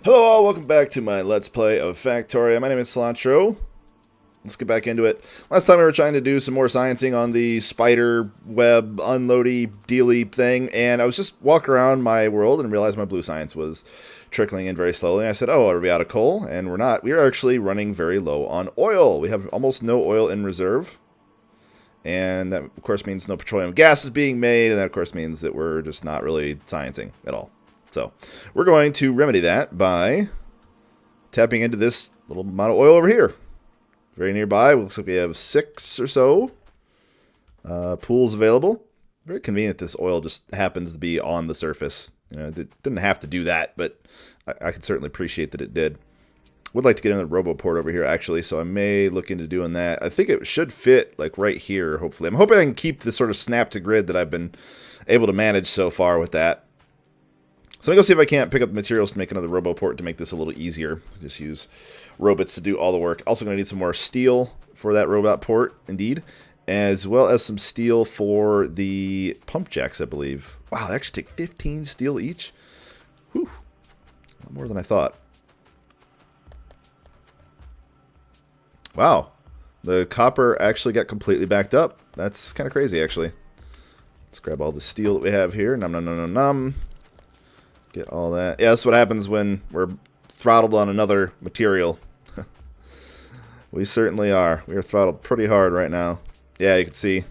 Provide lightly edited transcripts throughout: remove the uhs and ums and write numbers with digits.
Hello all, welcome back to my Let's Play of Factorio. My name is Cilantro. Let's get back into it. Last time we were trying to do some more sciencing on the spider web unloady dealy thing, and I was just walking around my world and realized my blue science was trickling in very slowly. I said, oh, are we out of coal? And we're not. We are actually running very low on oil. We have almost no oil in reserve. And that, of course, means no petroleum gas is being made, and that, of course, means that we're just not really sciencing at all. So, we're going to remedy that by tapping into this little amount of oil over here. Very nearby, looks like we have 6 or so pools available. Very convenient this oil just happens to be on the surface. You know, it didn't have to do that, but I can certainly appreciate that it did. Would like to get in the RoboPort over here, actually, so I may look into doing that. I think it should fit, like, right here, hopefully. I'm hoping I can keep this sort of snap-to-grid that I've been able to manage so far with that. So I'm going to go see if I can't pick up materials to make another RoboPort to make this a little easier. Just use robots to do all the work. Also going to need some more steel for that robot port, indeed. As well as some steel for the pump jacks, I believe. Wow, they actually take 15 steel each. Whew. A lot more than I thought. Wow. The copper actually got completely backed up. That's kind of crazy, actually. Let's grab all the steel that we have here. Nom nom nom nom nom. Get all that. Yeah, that's what happens when we're throttled on another material. We certainly are. We are throttled pretty hard right now. Yeah, you can see.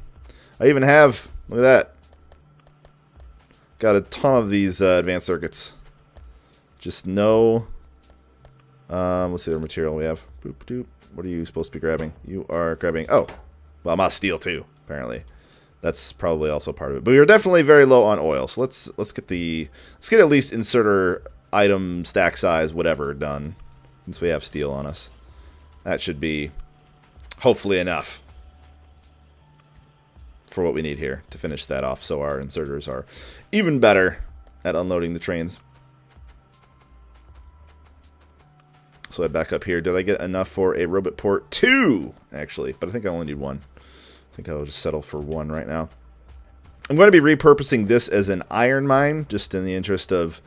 I even have, look at that. Got a ton of these advanced circuits. Just no, let's see the material we have. Boop, doop. What are you supposed to be grabbing? You are grabbing, oh, well, I'm out of steel too, apparently. That's probably also part of it. But we are definitely very low on oil. So let's get at least inserter item stack size whatever done. Since we have steel on us. That should be hopefully enough for what we need here to finish that off, so our inserters are even better at unloading the trains. So I back up here. Did I get enough for a robot port? 2, actually, but I think I only need 1. I think I'll just settle for 1 right now. I'm going to be repurposing this as an iron mine, just in the interest of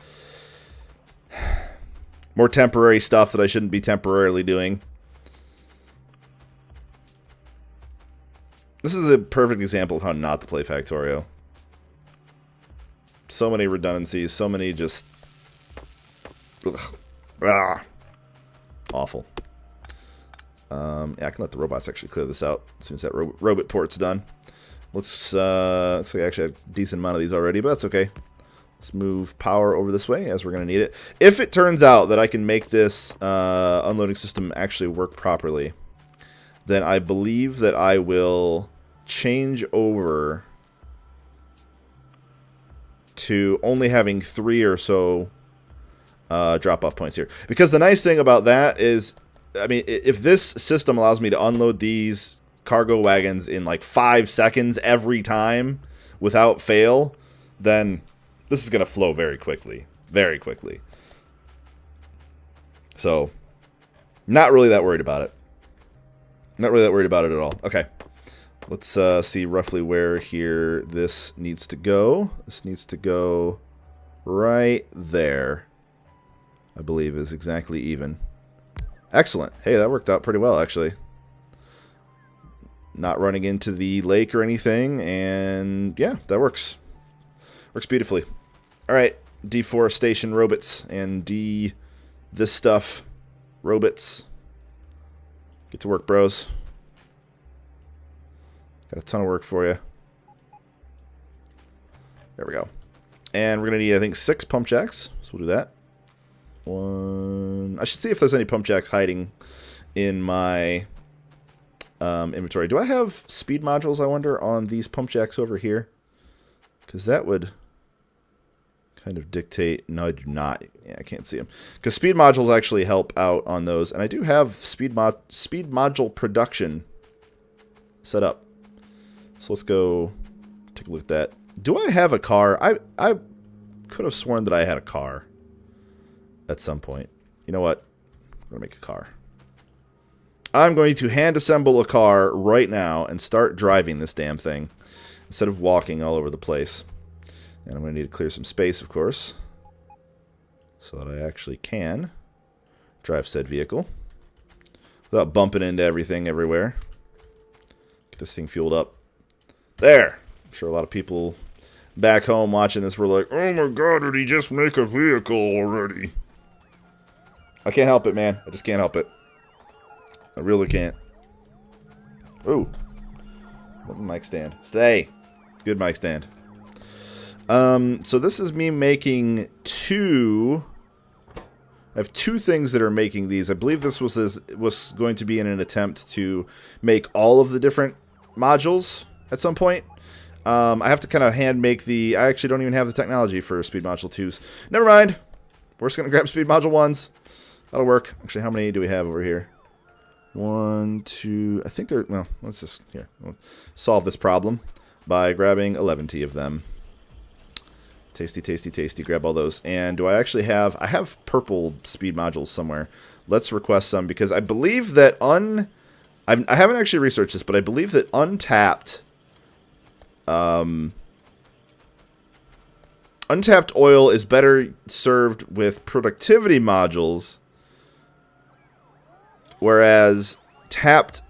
more temporary stuff that I shouldn't be temporarily doing. This is a perfect example of how not to play Factorio. So many redundancies, so many just... awful. Yeah, I can let the robots actually clear this out as soon as that robot port's done. Looks like I actually have a decent amount of these already, but that's okay. Let's move power over this way, as we're going to need it. If it turns out that I can make this unloading system actually work properly, then I believe that I will change over to only having 3 or so drop-off points here. Because the nice thing about that is, I mean, if this system allows me to unload these cargo wagons in like 5 seconds every time without fail, then this is going to flow very quickly. Very quickly. So, not really that worried about it. Not really that worried about it at all. Okay. Let's see roughly where here this needs to go. This needs to go right there. I believe is exactly even. Excellent. Hey, that worked out pretty well, actually. Not running into the lake or anything, and yeah, that works. Works beautifully. Alright, deforestation robots and this stuff robots. Get to work, bros. Got a ton of work for you. There we go. And we're going to need, I think, 6 pump jacks, so we'll do that. 1. I should see if there's any pump jacks hiding in my inventory. Do I have speed modules, I wonder, on these pump jacks over here? Because that would kind of dictate... No, I do not. Yeah, I can't see them. Because speed modules actually help out on those. And I do have speed module production set up. So let's go take a look at that. Do I have a car? I could have sworn that I had a car at some point. You know what? I'm going to make a car. I'm going to hand assemble a car right now and start driving this damn thing instead of walking all over the place. And I'm going to need to clear some space, of course, so that I actually can drive said vehicle without bumping into everything everywhere. Get this thing fueled up. There! I'm sure a lot of people back home watching this were like, oh my god, did he just make a vehicle already? I can't help it, man. I just can't help it. I really can't. Ooh. Mic stand. Stay. Good mic stand. So this is me making two. I have two things that are making these. I believe this was going to be in an attempt to make all of the different modules at some point. I have to kind of hand make the... I actually don't even have the technology for Speed Module 2s. Never mind. We're just going to grab Speed Module 1s. That'll work. Actually, how many do we have over here? 1, 2... I think there... Well, let's just... Here. We'll solve this problem by grabbing 11 of them. Tasty, tasty, tasty. Grab all those. And do I actually have... I have purple Speed Modules somewhere. Let's request some, because I believe that I haven't actually researched this, but I believe that untapped... untapped oil is better served with productivity modules, whereas tapped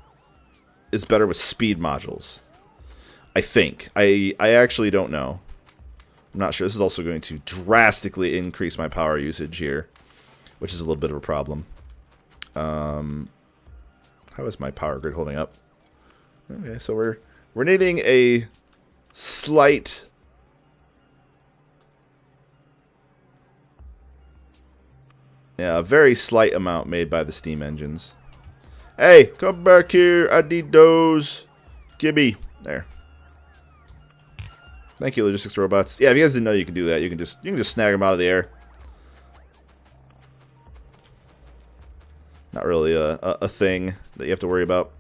is better with speed modules. I think. I actually don't know. I'm not sure. This is also going to drastically increase my power usage here, which is a little bit of a problem. How is my power grid holding up? Okay, so we're needing a slight... Yeah, a very slight amount made by the steam engines. Hey, come back here. I need those. Gimme. There. Thank you, logistics robots. Yeah, if you guys didn't know you can do that, you can just snag them out of the air. Not really a thing that you have to worry about.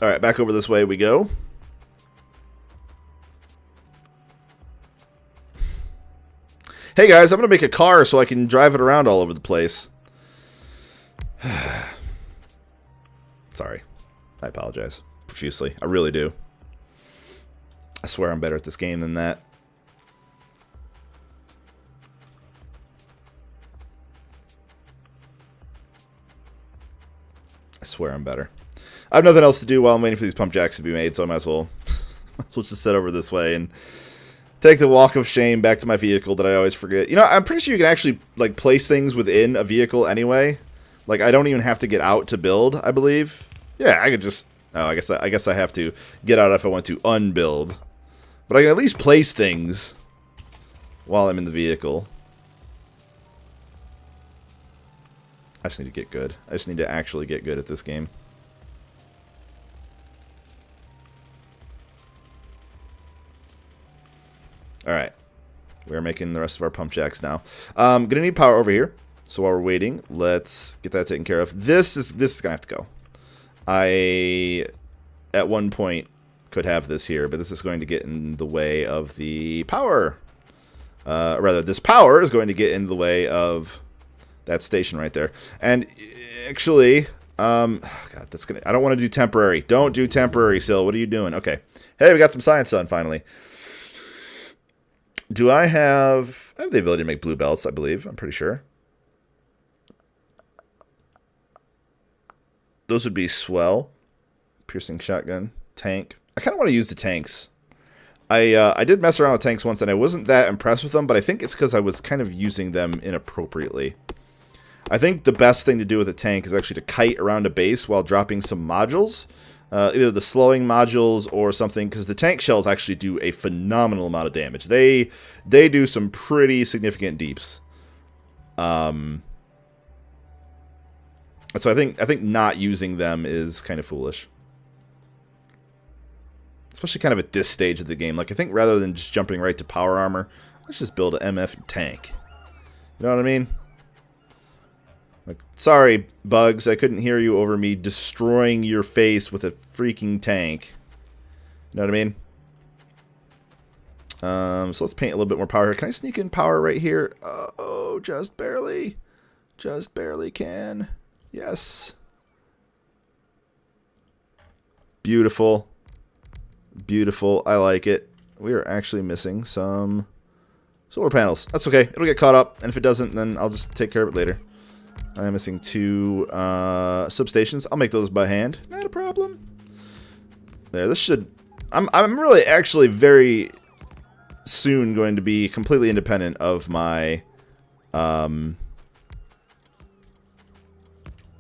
All right, back over this way we go. Hey guys, I'm going to make a car so I can drive it around all over the place. Sorry. I apologize profusely. I really do. I swear I'm better at this game than that. I swear I'm better. I have nothing else to do while I'm waiting for these pump jacks to be made, so I might as well just sit over this way and take the walk of shame back to my vehicle that I always forget. You know, I'm pretty sure you can actually like place things within a vehicle anyway. Like I don't even have to get out to build, I believe. Yeah, I could just... Oh, I guess I have to get out if I want to unbuild. But I can at least place things while I'm in the vehicle. I just need to get good. I just need to actually get good at this game. Alright. We're making the rest of our pump jacks now. Gonna need power over here. So while we're waiting, let's get that taken care of. This is gonna have to go. I, at one point, could have this here, but this is going to get in the way of the power. Rather, this power is going to get in the way of that station right there. And actually, God, that's gonna... I don't want to do temporary. Don't do temporary, Sil. What are you doing? Okay. Hey, we got some science done, finally. Do I have... I have the ability to make blue belts, I believe. I'm pretty sure. Those would be swell. Piercing shotgun. Tank. I kind of want to use the tanks. I did mess around with tanks once, and I wasn't that impressed with them, but I think it's because I was kind of using them inappropriately. I think the best thing to do with a tank is actually to kite around a base while dropping some modules. Either the slowing modules or something, because the tank shells actually do a phenomenal amount of damage. They do some pretty significant deeps. So I think not using them is kind of foolish. Especially kind of at this stage of the game. Like, I think rather than just jumping right to power armor, let's just build an MF tank. You know what I mean? Like, sorry, Bugs, I couldn't hear you over me destroying your face with a freaking tank. You know what I mean? So let's paint a little bit more power here. Can I sneak in power right here? Oh, just barely. Just barely can. Yes. Beautiful. Beautiful. I like it. We are actually missing some Solar panels. That's okay. It'll get caught up, and if it doesn't, then I'll just take care of it later. I am missing 2 substations. I'll make those by hand. Not a problem. There, this should... I'm really actually very soon going to be completely independent of my... does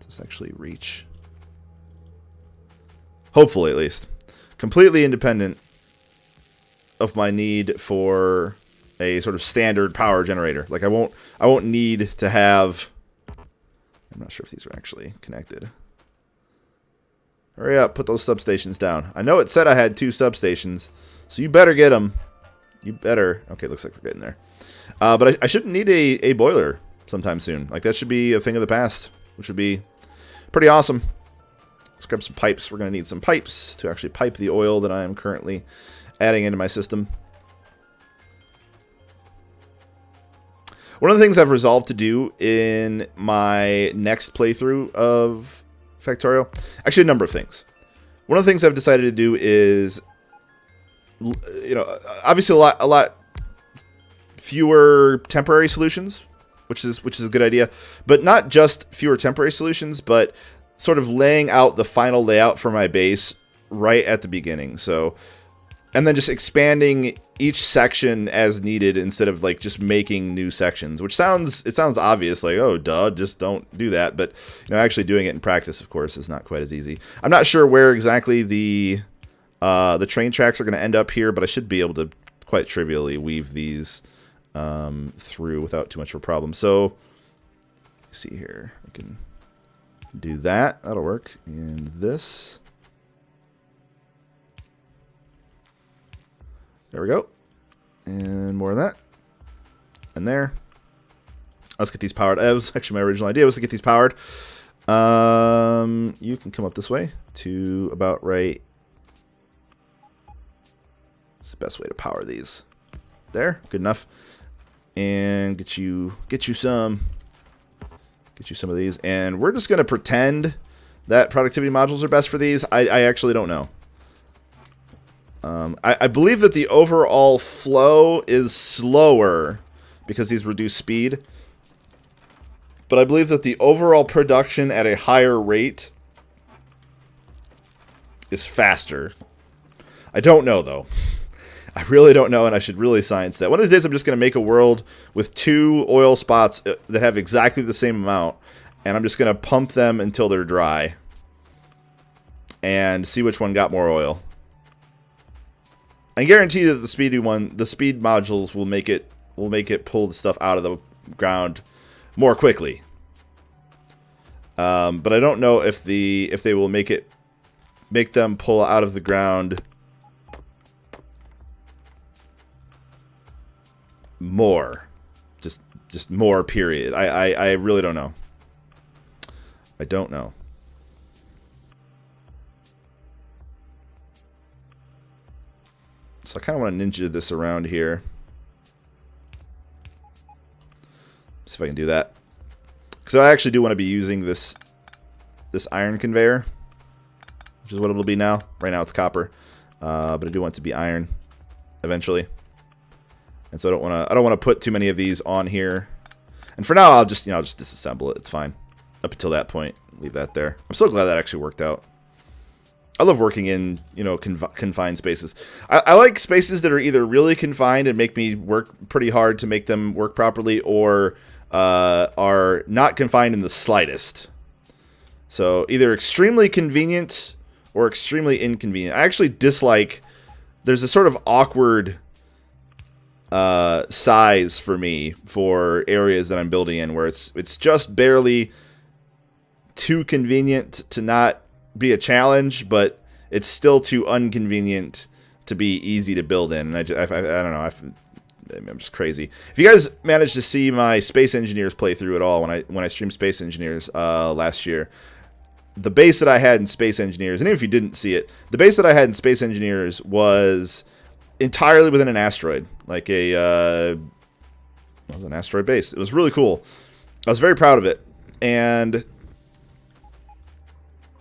this actually reach? Hopefully, at least. Completely independent of my need for a sort of standard power generator. Like I won't need to have... I'm not sure if these are actually connected. Hurry up, put those substations down. I know it said I had 2 substations, so you better get them. You better. Okay, looks like we're getting there. But I shouldn't need a boiler sometime soon. Like that should be a thing of the past, which would be pretty awesome. Let's grab some pipes. We're going to need some pipes to actually pipe the oil that I am currently adding into my system. One of the things I've resolved to do in my next playthrough of Factorio, actually a number of things. One of the things I've decided to do is, you know, obviously a lot fewer temporary solutions, which is a good idea, but not just fewer temporary solutions, but sort of laying out the final layout for my base right at the beginning. So, and then just expanding each section as needed instead of like just making new sections, which sounds obvious, like, oh duh, just don't do that. But you know, actually doing it in practice, of course, is not quite as easy. I'm not sure where exactly the train tracks are going to end up here, but I should be able to quite trivially weave these through without too much of a problem. So let's see here, I can do that. That'll work. And this. There we go. And more of that. And there. Let's get these powered. That was actually my original idea, was to get these powered. You can come up this way to about right. What's the best way to power these? There. Good enough. And get you some of these. And we're just going to pretend that productivity modules are best for these. I actually don't know. I believe that the overall flow is slower because these reduce speed. But I believe that the overall production at a higher rate is faster. I don't know, though. I really don't know, and I should really science that. One of these days, I'm just going to make a world with 2 oil spots that have exactly the same amount, and I'm just going to pump them until they're dry and see which one got more oil. I guarantee that the speed modules will make it pull the stuff out of the ground more quickly. But I don't know if they will make them pull out of the ground more, just more. Period. I really don't know. I don't know. So I kind of want to ninja this around here. See if I can do that. So I actually do want to be using this iron conveyor, which is what it'll be now. Right now it's copper, but I do want it to be iron eventually. And so I don't want to put too many of these on here. And for now, I'll just disassemble it. It's fine. Up until that point, leave that there. I'm so glad that actually worked out. I love working in, confined spaces. I like spaces that are either really confined and make me work pretty hard to make them work properly, or are not confined in the slightest. So either extremely convenient or extremely inconvenient. I actually dislike... There's a sort of awkward size for me for areas that I'm building in, where it's just barely too convenient to not be a challenge, but it's still too inconvenient to be easy to build in. And I don't know. I'm just crazy. If you guys managed to see my Space Engineers playthrough at all when I streamed Space Engineers last year, the base that I had in Space Engineers, and even if you didn't see it, the base that I had in Space Engineers was entirely within an asteroid, like it was an asteroid base. It was really cool. I was very proud of it, and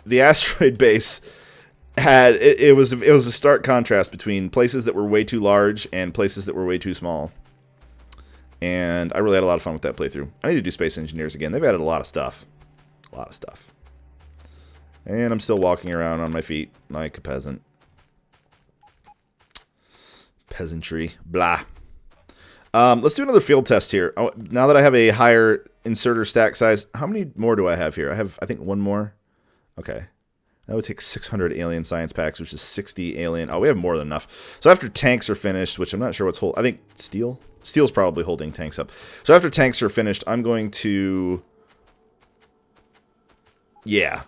the asteroid base had it was a stark contrast between places that were way too large and places that were way too small. And I really had a lot of fun with that playthrough. I need to do Space Engineers again. They've added a lot of stuff. A lot of stuff. And I'm still walking around on my feet like a peasant. Peasantry. Blah. Let's do another field test here. Oh, now that I have a higher inserter stack size, how many more do I have here? I have, I think, one more. Okay. That would take 600 alien science packs, which is 60 alien. Oh, we have more than enough. So after tanks are finished, which I'm not sure what's holding. I think steel? Steel's probably holding tanks up. So after tanks are finished, I'm going to... Yeah.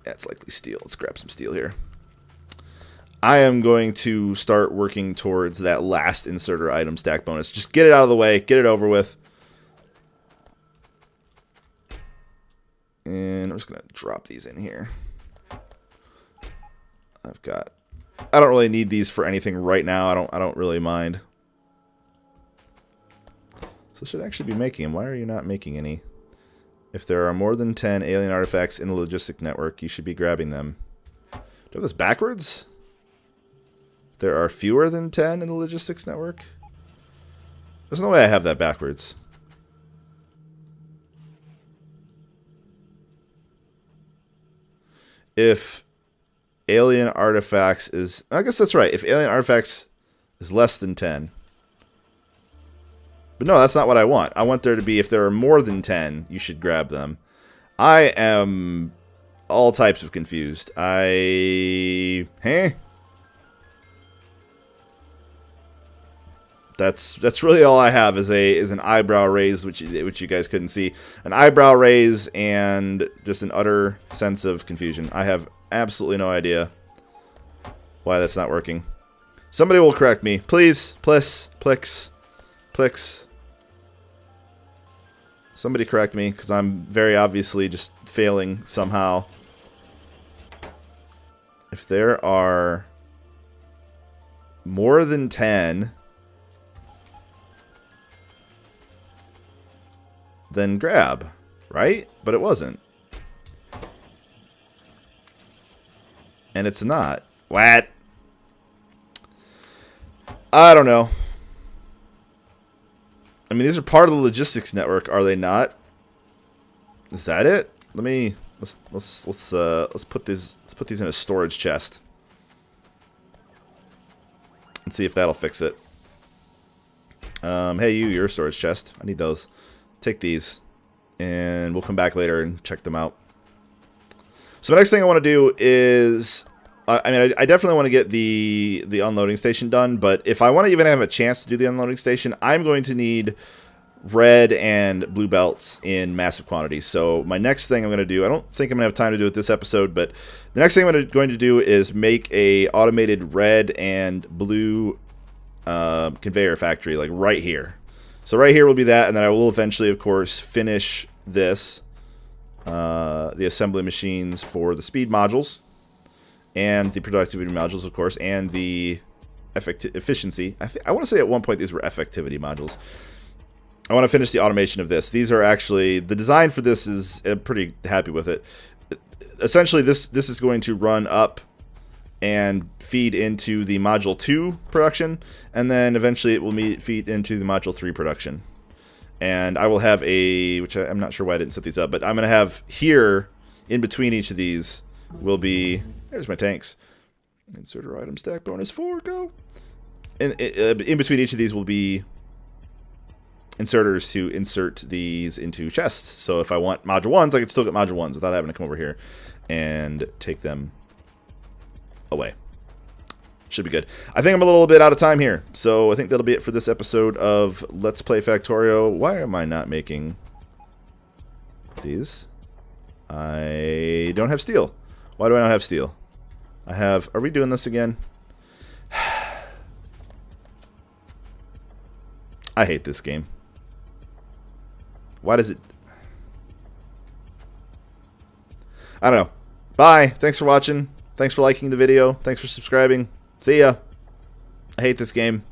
That's likely steel. Let's grab some steel here. I am going to start working towards that last inserter item stack bonus. Just get it out of the way. Get it over with. And I'm just going to drop these in here. I've got... I don't really need these for anything right now. I don't really mind. So I should actually be making them. Why are you not making any? If there are more than 10 alien artifacts in the logistic network, you should be grabbing them. Do I have this backwards? There are fewer than 10 in the logistics network? There's no way I have that backwards. If alien artifacts is... I guess that's right. If alien artifacts is less than 10. But no, that's not what I want. I want there to be, if there are more than 10, you should grab them. I am all types of confused. That's really all I have is an eyebrow raise, which you guys couldn't see. An eyebrow raise and just an utter sense of confusion. I have absolutely no idea why that's not working. Somebody will correct me. Please. Plix. Somebody correct me, because I'm very obviously just failing somehow. If there are more than 10... then grab, right? But it wasn't. And it's not. What? I don't know. I mean, these are part of the logistics network, are they not? Is that it? Let's put these in a storage chest. And see if that'll fix it. Hey, you're a storage chest. I need those. Take these, and we'll come back later and check them out. So the next thing I want to do is, I definitely want to get the unloading station done, but if I want to even have a chance to do the unloading station, I'm going to need red and blue belts in massive quantities. So my next thing I'm going to do, I don't think I'm going to have time to do it this episode, but the next thing I'm going to do is make a automated red and blue conveyor factory, like right here. So right here will be that, and then I will eventually, of course, finish this, the assembly machines for the speed modules, and the productivity modules, of course, and the efficiency. I want to say at one point these were effectivity modules. I want to finish the automation of this. These are actually, the design for this is, I'm pretty happy with it. Essentially, this is going to run up and feed into the Module 2 production, and then eventually it will feed into the Module 3 production. And I will have which I'm not sure why I didn't set these up, but I'm going to have here, in between each of these, will be, there's my tanks. Inserter item stack bonus 4, go! And in between each of these will be inserters to insert these into chests. So if I want Module 1s, I can still get Module 1s without having to come over here and take them away. Should be good. I think I'm a little bit out of time here, so I think that'll be it for this episode of Let's Play Factorio. Why am I not making these? I don't have steel. Why do I not have steel? Are we doing this again? I hate this game. Why does it... I don't know. Bye. Thanks for watching. Thanks for liking the video. Thanks for subscribing. See ya. I hate this game.